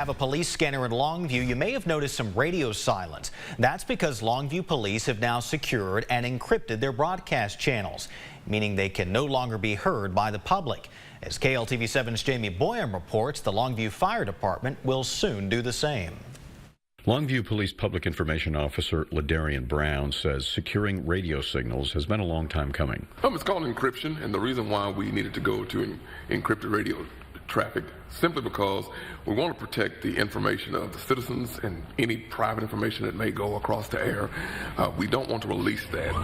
Have a police scanner in Longview, you may have noticed some radio silence. That's because Longview Police have now secured and encrypted their broadcast channels, meaning they can no longer be heard by the public. As KLTV7's Jamie Boyam reports, the Longview Fire Department will soon do the same. Longview Police Public Information Officer Ladarian Brown says securing radio signals has been a long time coming. It's called encryption, and the reason why we needed to go to encrypted radio traffic simply because we want to protect the information of the citizens and any private information that may go across the air. We don't want to release that.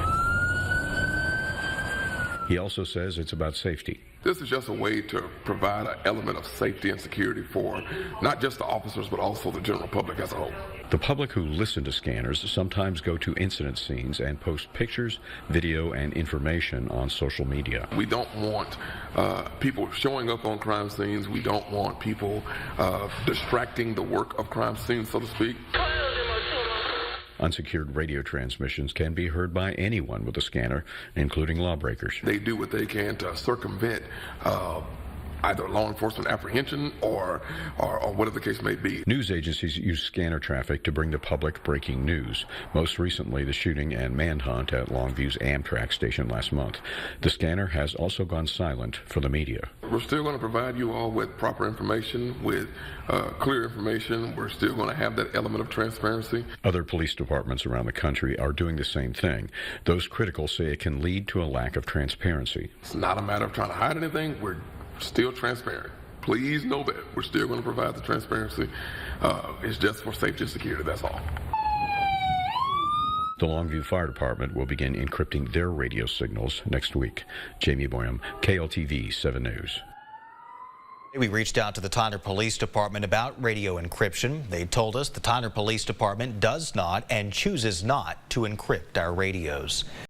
He also says it's about safety. This is just a way to provide an element of safety and security for not just the officers, but also the general public as a whole. The public who listen to scanners sometimes go to incident scenes and post pictures, video, and information on social media. We don't want people showing up on crime scenes. We don't want people distracting the work of crime scenes, so to speak. Unsecured radio transmissions can be heard by anyone with a scanner, including lawbreakers. They do what they can to circumvent either law enforcement apprehension or whatever the case may be. News agencies use scanner traffic to bring the public breaking news. Most recently, the shooting and manhunt at Longview's Amtrak station last month. The scanner has also gone silent for the media. We're still going to provide you all with proper information, with clear information. We're still going to have that element of transparency. Other police departments around the country are doing the same thing. Those critical say it can lead to a lack of transparency. It's not a matter of trying to hide anything. We're still transparent. Please know that we're still going to provide the transparency. It's just for safety and security, that's all. The Longview Fire Department will begin encrypting their radio signals next week. Jamie Boyam, KLTV 7 News. We reached out to the Tyler Police Department about radio encryption. They told us the Tyler Police Department does not and chooses not to encrypt our radios.